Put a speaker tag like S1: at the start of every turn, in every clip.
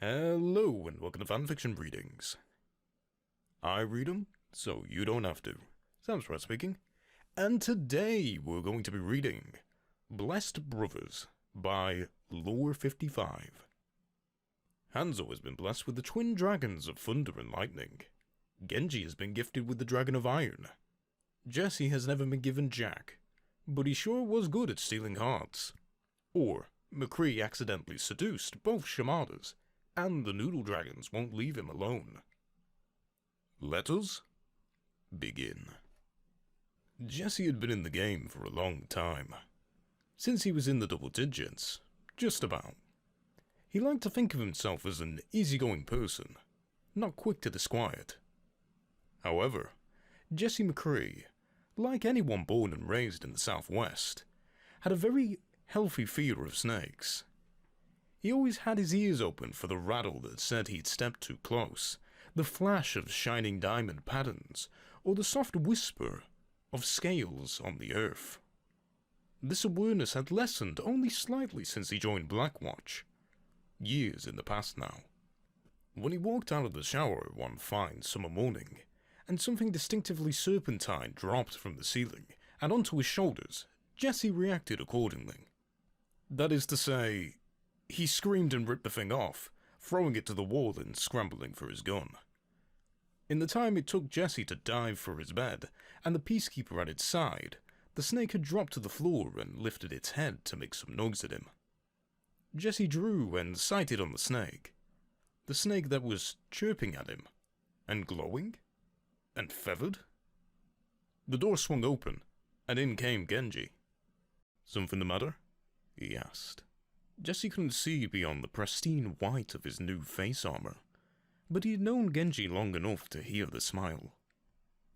S1: Hello and welcome to FanFiction readings. I read them, so you don't have to. SamSprite speaking. And today we're going to be reading Blessed Brothers by Lore55. Hanzo has been blessed with the twin dragons of thunder and lightning. Genji has been gifted with the dragon of iron. Jesse has never been given jack, but he sure was good at stealing hearts. Or, McCree accidentally seduced both Shimadas, and the noodle dragons won't leave him alone. Let us begin. Jesse had been in the game for a long time. Since he was in the double digits, just about. He liked to think of himself as an easygoing person, not quick to disquiet. However, Jesse McCree, like anyone born and raised in the Southwest, had a very healthy fear of snakes. He always had his ears open for the rattle that said he'd stepped too close, the flash of shining diamond patterns, or the soft whisper of scales on the earth. This awareness had lessened only slightly since he joined Blackwatch. Years in the past now. When he walked out of the shower one fine summer morning, and something distinctively serpentine dropped from the ceiling and onto his shoulders, Jesse reacted accordingly. That is to say, he screamed and ripped the thing off, throwing it to the wall and scrambling for his gun. In the time it took Jesse to dive for his bed, and the peacekeeper at its side, the snake had dropped to the floor and lifted its head to make some noise at him. Jesse drew and sighted on the snake that was chirping at him, and glowing, and feathered. The door swung open, and in came Genji. "Something the matter?" he asked. Jesse couldn't see beyond the pristine white of his new face armor, but he had known Genji long enough to hear the smile.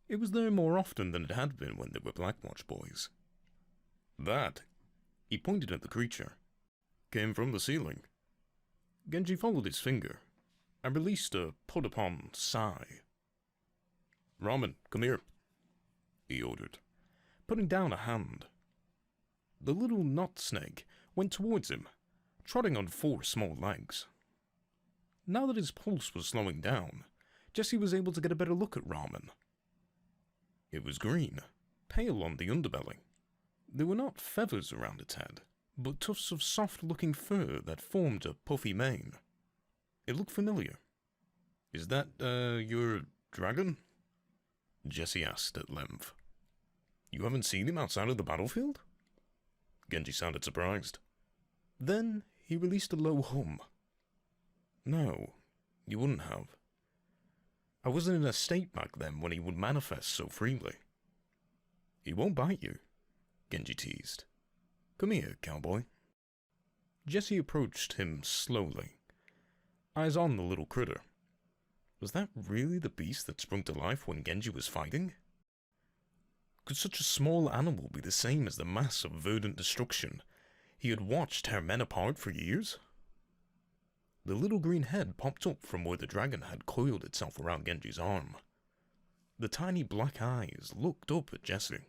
S1: It was there more often than it had been when they were Blackwatch boys. That, he pointed at the creature, came from the ceiling. Genji followed his finger, and released a put-upon sigh. "Ramen, come here," he ordered, putting down a hand. The little knot snake went towards him, trotting on 4 small legs. Now that his pulse was slowing down, Jesse was able to get a better look at Ramen. It was green, pale on the underbelly. There were not feathers around its head, but tufts of soft-looking fur that formed a puffy mane. It looked familiar. "Is that, your dragon?" Jesse asked at length. "You haven't seen him outside of the battlefield?" Genji sounded surprised. Then he released a low hum. "No, you wouldn't have. I wasn't in a state back then when he would manifest so freely." "He won't bite you," Genji teased. "Come here, cowboy." Jesse approached him slowly, eyes on the little critter. Was that really the beast that sprung to life when Genji was fighting? Could such a small animal be the same as the mass of verdant destruction he had watched tear men apart for years? The little green head popped up from where the dragon had coiled itself around Genji's arm. The tiny black eyes looked up at Jesse.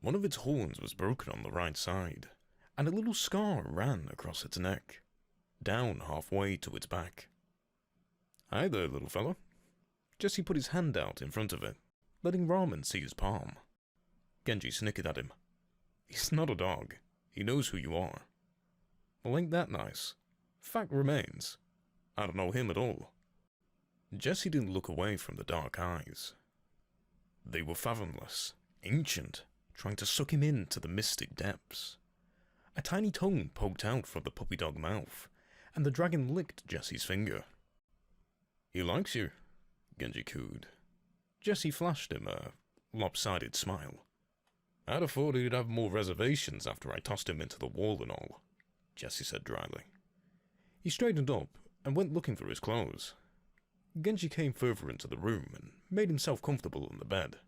S1: One of its horns was broken on the right side, and a little scar ran across its neck, down halfway to its back. "Hi there, little fella." Jesse put his hand out in front of it, letting Ramen see his palm. Genji snickered at him. "He's not a dog. He knows who you are." "Well, ain't that nice? Fact remains, I don't know him at all." Jesse didn't look away from the dark eyes. They were fathomless, ancient, trying to suck him into the mystic depths. A tiny tongue poked out from the puppy dog mouth, and the dragon licked Jesse's finger. "He likes you," Genji cooed. Jesse flashed him a lopsided smile. "I'd have thought he'd have more reservations after I tossed him into the wall and all," Jesse said dryly. He straightened up and went looking for his clothes. Genji came further into the room and made himself comfortable on the bed.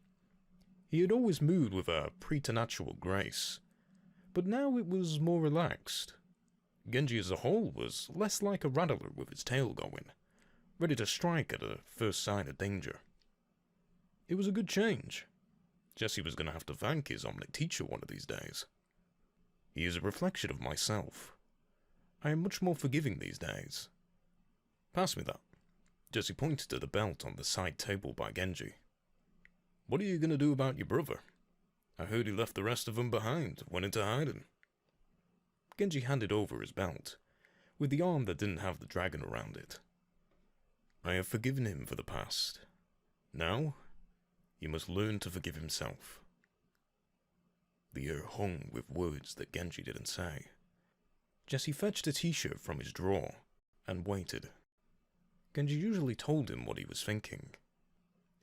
S1: He had always moved with a preternatural grace, but now it was more relaxed. Genji as a whole was less like a rattler with his tail going, ready to strike at a first sign of danger. It was a good change. Jesse was going to have to thank his Omnic teacher one of these days. He is a reflection of myself. I am much more forgiving these days. Pass me that. Jesse pointed to the belt on the side table by Genji. What are you gonna do about your brother? I heard he left the rest of them behind, went into hiding. Genji handed over his belt, with the arm that didn't have the dragon around it. I have forgiven him for the past. Now, he must learn to forgive himself. The air hung with words that Genji didn't say. Jesse fetched a t-shirt from his drawer and waited. Genji usually told him what he was thinking,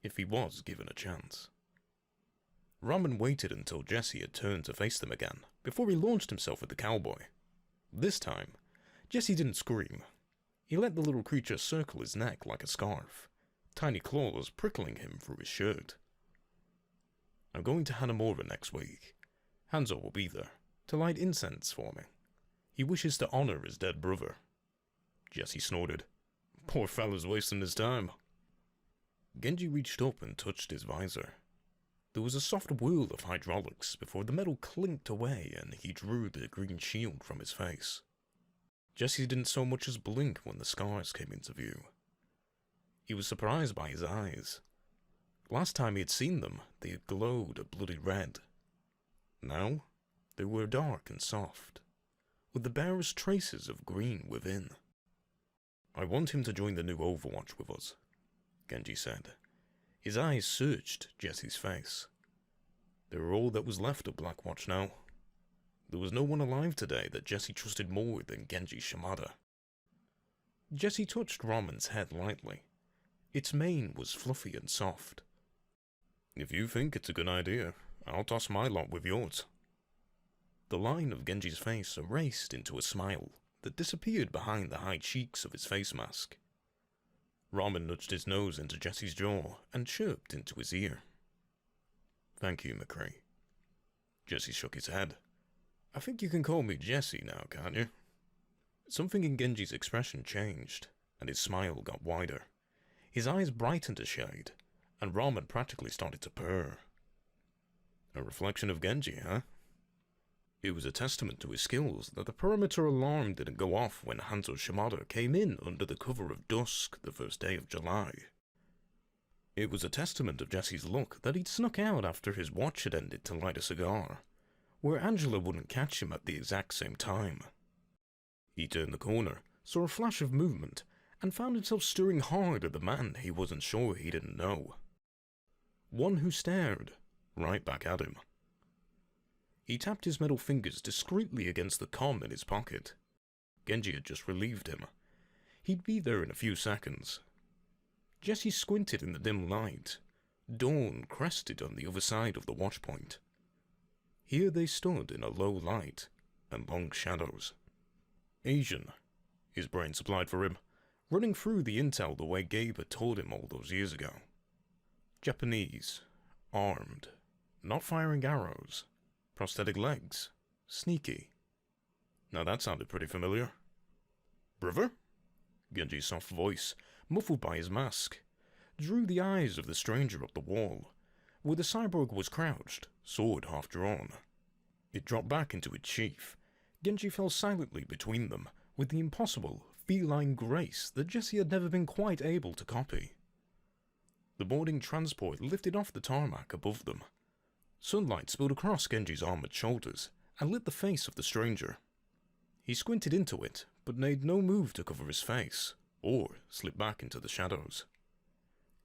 S1: if he was given a chance. Ramen waited until Jesse had turned to face them again, before he launched himself at the cowboy. This time, Jesse didn't scream. He let the little creature circle his neck like a scarf, tiny claws prickling him through his shirt. I'm going to Hanamura next week. Hanzo will be there, to light incense for me. He wishes to honor his dead brother. Jesse snorted. Poor fella's wasting his time. Genji reached up and touched his visor. There was a soft whirl of hydraulics before the metal clinked away and he drew the green shield from his face. Jesse didn't so much as blink when the scars came into view. He was surprised by his eyes. Last time he had seen them, they had glowed a bloody red. Now, they were dark and soft, with the barest traces of green within. I want him to join the new Overwatch with us, Genji said. His eyes searched Jesse's face. They were all that was left of Blackwatch now. There was no one alive today that Jesse trusted more than Genji Shimada. Jesse touched Ramen's head lightly. Its mane was fluffy and soft. If you think it's a good idea, I'll toss my lot with yours. The line of Genji's face erased into a smile that disappeared behind the high cheeks of his face mask. Ramen nudged his nose into Jesse's jaw and chirped into his ear. Thank you, McCree. Jesse shook his head. I think you can call me Jesse now, can't you? Something in Genji's expression changed, and his smile got wider. His eyes brightened a shade, and Ramen practically started to purr. A reflection of Genji, huh? It was a testament to his skills that the perimeter alarm didn't go off when Hanzo Shimada came in under the cover of dusk the first day of July. It was a testament of Jesse's luck that he'd snuck out after his watch had ended to light a cigar, where Angela wouldn't catch him at the exact same time. He turned the corner, saw a flash of movement, and found himself staring hard at the man he wasn't sure he didn't know. One who stared right back at him. He tapped his metal fingers discreetly against the comm in his pocket. Genji had just relieved him. He'd be there in a few seconds. Jesse squinted in the dim light. Dawn crested on the other side of the watch point. Here they stood in a low light and long shadows. Asian, his brain supplied for him, running through the intel the way Gabe had told him all those years ago. Japanese, armed, not firing arrows, prosthetic legs, sneaky. Now that sounded pretty familiar. Brother? Genji's soft voice, muffled by his mask, drew the eyes of the stranger up the wall, where the cyborg was crouched, sword half drawn. It dropped back into its sheath. Genji fell silently between them, with the impossible, feline grace that Jesse had never been quite able to copy. The boarding transport lifted off the tarmac above them. Sunlight spilled across Genji's armored shoulders and lit the face of the stranger. He squinted into it, but made no move to cover his face, or slip back into the shadows.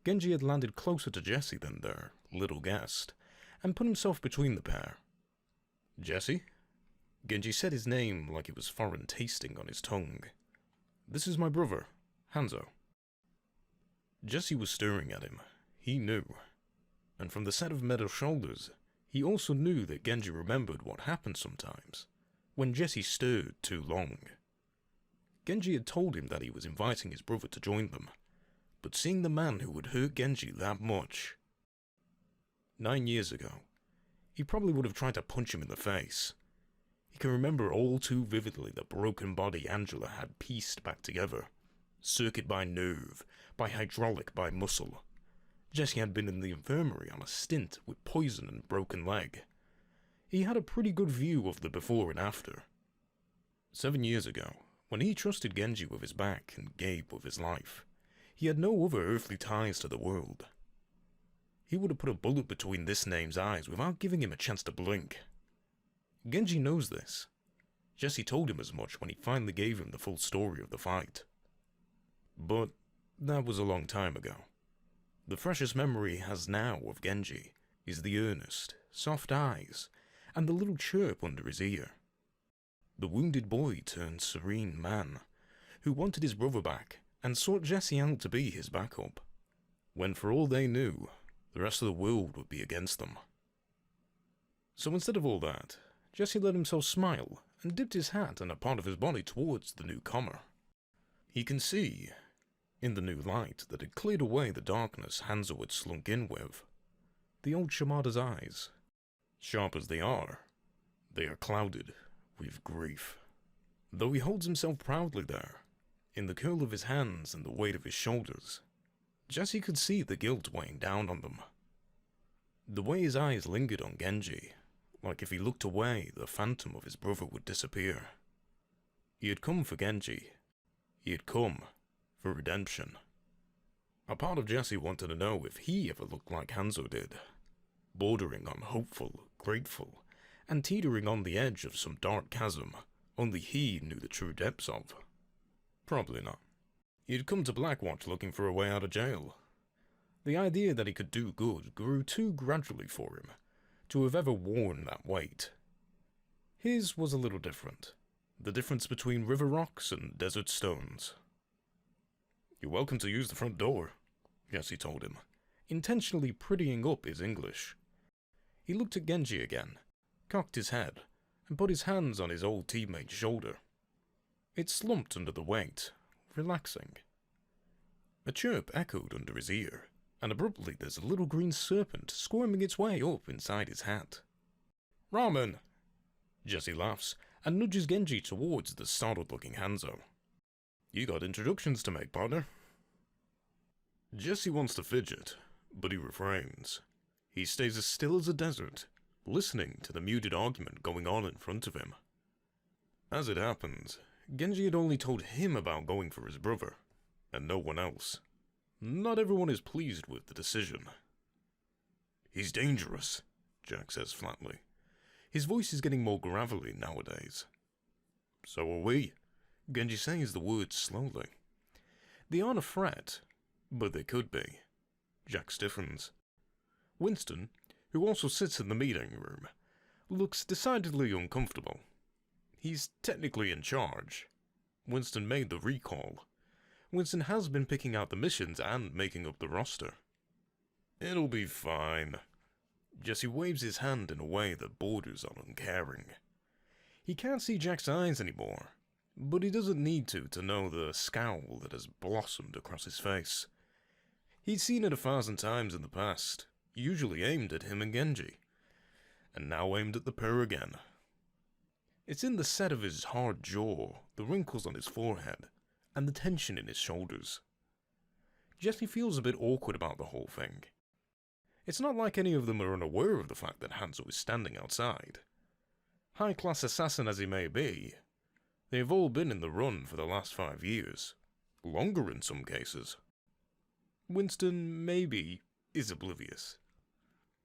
S1: Genji had landed closer to Jesse than their little guest, and put himself between the pair. Jesse? Genji said his name like it was foreign tasting on his tongue. This is my brother, Hanzo. Jesse was staring at him. He knew. And from the set of metal shoulders, he also knew that Genji remembered what happened sometimes, when Jesse stirred too long. Genji had told him that he was inviting his brother to join them, but seeing the man who would hurt Genji that much... 9 years ago, he probably would have tried to punch him in the face. He can remember all too vividly the broken body Angela had pieced back together, circuit by nerve, by hydraulic, by muscle. Jesse had been in the infirmary on a stint with poison and broken leg. He had a pretty good view of the before and after. 7 years ago, When he trusted Genji with his back and Gabe with his life, he had no other earthly ties to the world. He would have put a bullet between this name's eyes without giving him a chance to blink. Genji knows this. Jesse told him as much when he finally gave him the full story of the fight. But that was a long time ago. The freshest memory he has now of Genji is the earnest, soft eyes, and the little chirp under his ear. The wounded boy turned serene man, who wanted his brother back and sought Jesse out to be his backup, when for all they knew, the rest of the world would be against them. So instead of all that, Jesse let himself smile and dipped his hat and a part of his body towards the newcomer. He can see, in the new light that had cleared away the darkness Hanzo had slunk in with, the old Shimada's eyes. Sharp as they are clouded with grief. Though he holds himself proudly there, in the curl of his hands and the weight of his shoulders, Jesse could see the guilt weighing down on them. The way his eyes lingered on Genji, like if he looked away, the phantom of his brother would disappear. He had come for Genji. He had come for redemption. A part of Jesse wanted to know if he ever looked like Hanzo did, bordering on hopeful, grateful, and teetering on the edge of some dark chasm only he knew the true depths of. Probably not. He had come to Blackwatch looking for a way out of jail. The idea that he could do good grew too gradually for him to have ever worn that weight. His was a little different. The difference between river rocks and desert stones. "You're welcome to use the front door," Jesse told him, intentionally prettying up his English. He looked at Genji again, cocked his head, and put his hands on his old teammate's shoulder. It slumped under the weight, relaxing. A chirp echoed under his ear, and abruptly there's a little green serpent squirming its way up inside his hat. "Ramen!" Jesse laughs, and nudges Genji towards the startled-looking Hanzo. "You got introductions to make, partner." Jesse wants to fidget, but he refrains. He stays as still as a desert, listening to the muted argument going on in front of him. As it happens, Genji had only told him about going for his brother, and no one else. Not everyone is pleased with the decision. "He's dangerous," Jack says flatly. His voice is getting more gravelly nowadays. "So are we," Genji says the words slowly. They aren't a threat, but they could be. Jack stiffens. Winston, who also sits in the meeting room, looks decidedly uncomfortable. He's technically in charge. Winston made the recall. Winston has been picking out the missions and making up the roster. "It'll be fine." Jesse waves his hand in a way that borders on uncaring. He can't see Jack's eyes anymore, but he doesn't need to know the scowl that has blossomed across his face. He's seen it 1,000 times in the past, usually aimed at him and Genji, and now aimed at the pair again. It's in the set of his hard jaw, the wrinkles on his forehead, and the tension in his shoulders. Jesse feels a bit awkward about the whole thing. It's not like any of them are unaware of the fact that Hanzo is standing outside. High-class assassin as he may be, they have all been in the run for the last 5 years, longer in some cases. Winston, maybe, is oblivious.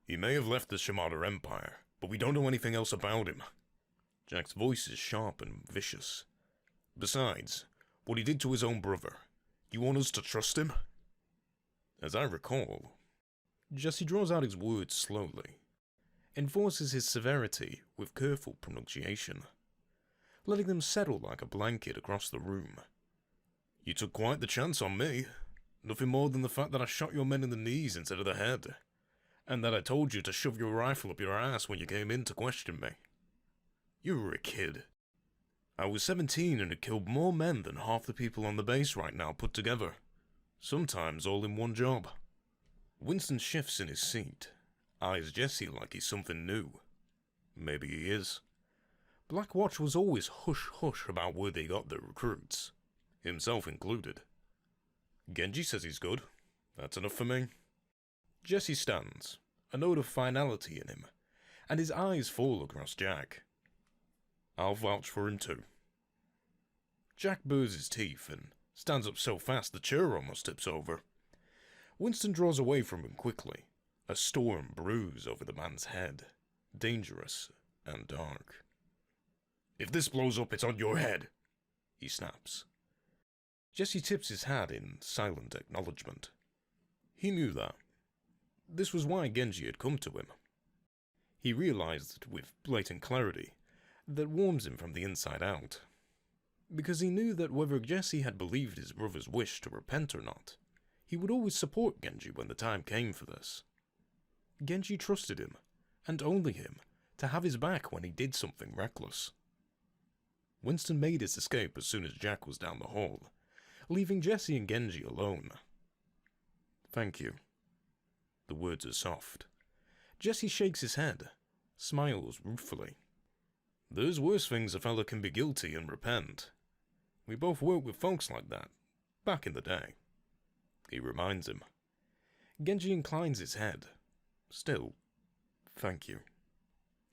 S1: "He may have left the Shimada Empire, but we don't know anything else about him." Jack's voice is sharp and vicious. "Besides, what he did to his own brother, you want us to trust him?" As I recall, Jesse draws out his words slowly, enforces his severity with careful pronunciation, letting them settle like a blanket across the room. "You took quite the chance on me. Nothing more than the fact that I shot your men in the knees instead of the head, and that I told you to shove your rifle up your ass when you came in to question me. You were a kid. I was 17 and had killed more men than half the people on the base right now put together, sometimes all in one job." Winston shifts in his seat, eyes Jesse like he's something new. Maybe he is. Blackwatch was always hush-hush about where they got their recruits, himself included. Genji says he's good. That's enough for me. Jesse stands, a note of finality in him, and his eyes fall across Jack. "I'll vouch for him too." Jack bares his teeth and stands up so fast the chair almost tips over. Winston draws away from him quickly. A storm brews over the man's head, dangerous and dark. "If this blows up, it's on your head," he snaps. Jesse tips his hat in silent acknowledgement. He knew that. This was why Genji had come to him. He realized with blatant clarity that warms him from the inside out. Because he knew that whether Jesse had believed his brother's wish to repent or not, he would always support Genji when the time came for this. Genji trusted him, and only him, to have his back when he did something reckless. Winston made his escape as soon as Jack was down the hall, leaving Jesse and Genji alone. "Thank you." The words are soft. Jesse shakes his head, smiles ruefully. "There's worse things a fella can be guilty and repent. We both worked with folks like that, back in the day." He reminds him. Genji inclines his head. Still, "Thank you."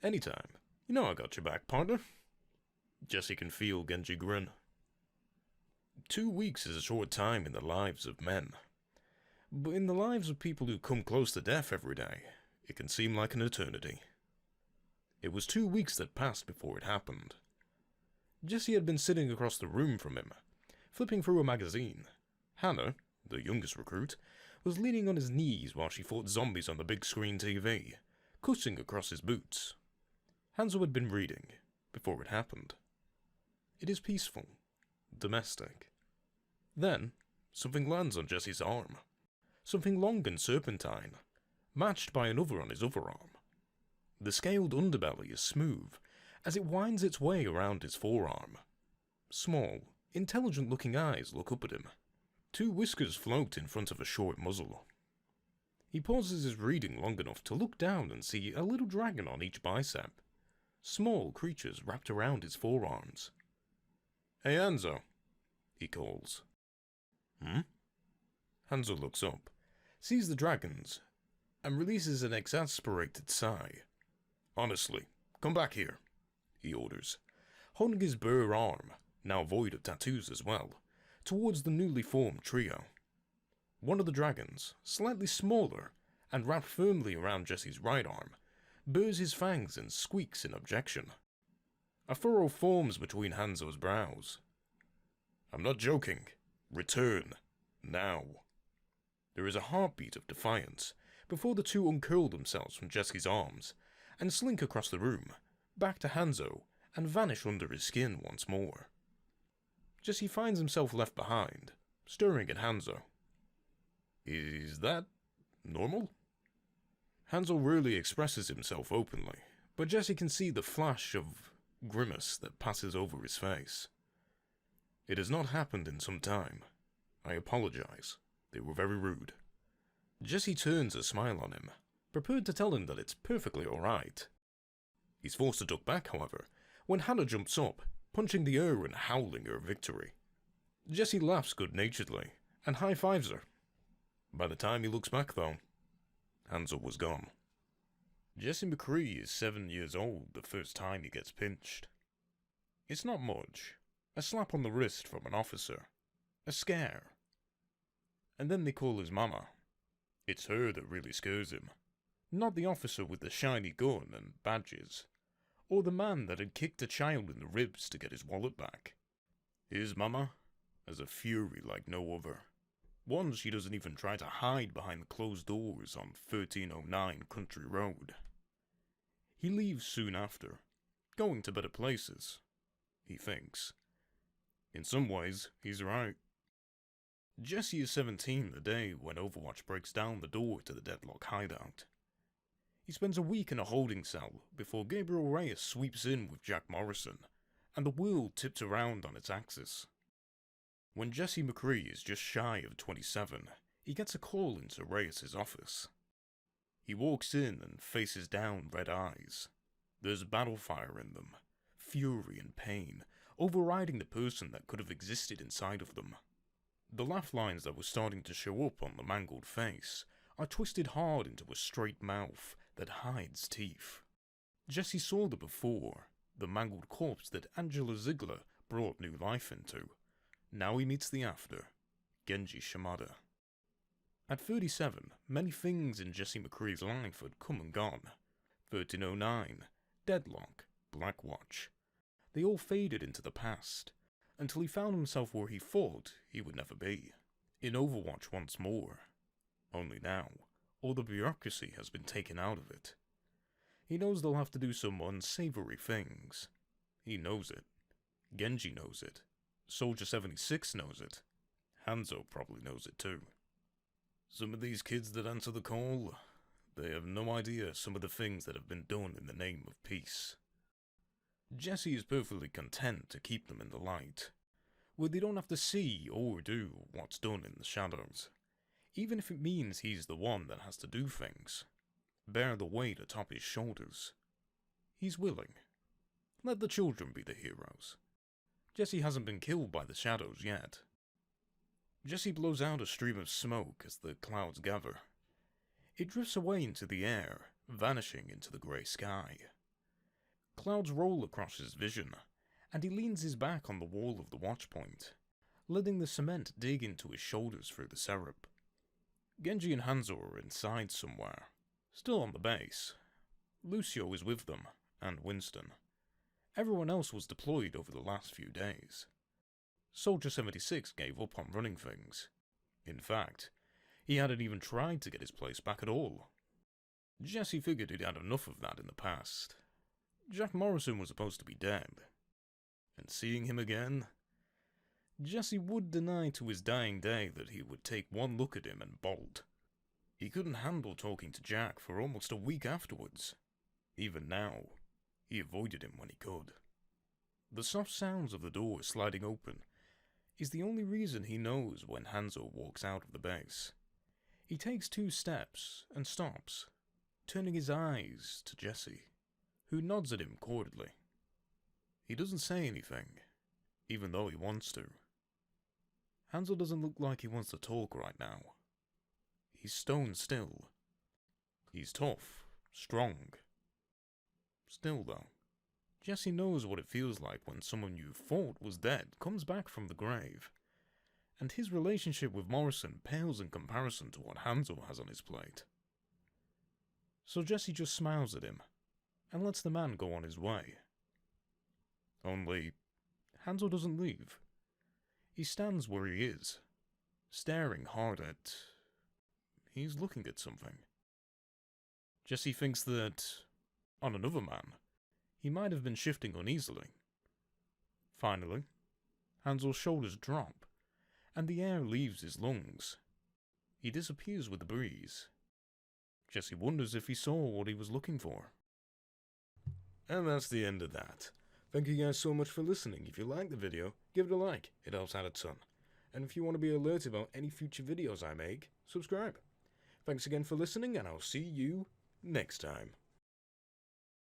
S1: "Anytime. You know I got your back, partner." Jesse can feel Genji grin. 2 weeks is a short time in the lives of men. But in the lives of people who come close to death every day, it can seem like an eternity. It was 2 weeks that passed before it happened. Jesse had been sitting across the room from him, flipping through a magazine. Hannah, the youngest recruit, was leaning on his knees while she fought zombies on the big screen TV, cussing across his boots. Hanzo had been reading, before it happened. It is peaceful, domestic. Then, something lands on Jesse's arm. Something long and serpentine, matched by another on his other arm. The scaled underbelly is smooth, as it winds its way around his forearm. Small, intelligent-looking eyes look up at him. 2 whiskers float in front of a short muzzle. He pauses his reading long enough to look down and see a little dragon on each bicep. Small creatures wrapped around his forearms. "Hey, Hanzo," he calls. "Hmm?" Hanzo looks up, sees the dragons, and releases an exasperated sigh. "Honestly, come back here," he orders, holding his bare arm, now void of tattoos as well, towards the newly formed trio. One of the dragons, slightly smaller, and wrapped firmly around Jesse's right arm, bares his fangs and squeaks in objection. A furrow forms between Hanzo's brows. "I'm not joking. Return. Now." There is a heartbeat of defiance before the two uncurl themselves from Jesse's arms and slink across the room, back to Hanzo, and vanish under his skin once more. Jesse finds himself left behind, staring at Hanzo. Is that normal? Hanzo rarely expresses himself openly, but Jesse can see the flash of grimace that passes over his face. "It has not happened in some time. I apologize. They were very rude." Jesse turns a smile on him, prepared to tell him that it's perfectly alright. He's forced to duck back, however, when Hannah jumps up, punching the air and howling her victory. Jesse laughs good-naturedly, and high-fives her. By the time he looks back, though, Hanzo was gone. Jesse McCree is 7 years old the first time he gets pinched. It's not much. A slap on the wrist from an officer. A scare. And then they call his mama. It's her that really scares him. Not the officer with the shiny gun and badges, or the man that had kicked a child in the ribs to get his wallet back. His mama has a fury like no other. One she doesn't even try to hide behind the closed doors on 1309 Country Road. He leaves soon after, going to better places, he thinks. In some ways, he's right. Jesse is 17 the day when Overwatch breaks down the door to the Deadlock hideout. He spends a week in a holding cell before Gabriel Reyes sweeps in with Jack Morrison, and the world tips around on its axis. When Jesse McCree is just shy of 27, he gets a call into Reyes' office. He walks in and faces down red eyes. There's battle fire in them, fury and pain, overriding the person that could have existed inside of them. The laugh lines that were starting to show up on the mangled face are twisted hard into a straight mouth that hides teeth. Jesse saw the before, the mangled corpse that Angela Ziegler brought new life into, Now he meets the after, Genji Shimada. At 37, many things in Jesse McCree's life had come and gone. 1309, Deadlock, Black Watch. They all faded into the past, until he found himself where he thought he would never be. In Overwatch once more. Only now, all the bureaucracy has been taken out of it. He knows they'll have to do some unsavory things. He knows it. Genji knows it. Soldier 76 knows it. Hanzo probably knows it too. Some of these kids that answer the call, they have no idea some of the things that have been done in the name of peace. Jesse is perfectly content to keep them in the light, where they don't have to see or do what's done in the shadows, even if it means he's the one that has to do things, bear the weight atop his shoulders. He's willing. Let the children be the heroes. Jesse hasn't been killed by the shadows yet. Jesse blows out a stream of smoke as the clouds gather. It drifts away into the air, vanishing into the grey sky. Clouds roll across his vision, and he leans his back on the wall of the watchpoint, letting the cement dig into his shoulders through the syrup. Genji and Hanzo are inside somewhere, still on the base. Lucio is with them, and Winston. Everyone else was deployed over the last few days. Soldier 76 gave up on running things. In fact, he hadn't even tried to get his place back at all. Jesse figured he'd had enough of that in the past. Jack Morrison was supposed to be dead. And seeing him again, Jesse would deny to his dying day that he would take one look at him and bolt. He couldn't handle talking to Jack for almost a week afterwards. Even now, he avoided him when he could. The soft sounds of the door sliding open is the only reason he knows when Hanzo walks out of the base. He takes 2 steps and stops, turning his eyes to Jesse, who nods at him cordially. He doesn't say anything, even though he wants to. Hanzo doesn't look like he wants to talk right now. He's stone still. He's tough, strong. Still though, Jesse knows what it feels like when someone you thought was dead comes back from the grave, and his relationship with Morrison pales in comparison to what Hanzo has on his plate. So Jesse just smiles at him, and lets the man go on his way. Only, Hanzo doesn't leave. He stands where he is, staring hard at... He's looking at something. Jesse thinks that, on another man, he might have been shifting uneasily. Finally, Hanzo's shoulders drop, and the air leaves his lungs. He disappears with the breeze. Jesse wonders if he saw what he was looking for. And that's the end of that. Thank you guys so much for listening. If you liked the video, give it a like. It helps out a ton. And if you want to be alerted about any future videos I make, subscribe. Thanks again for listening, and I'll see you next time.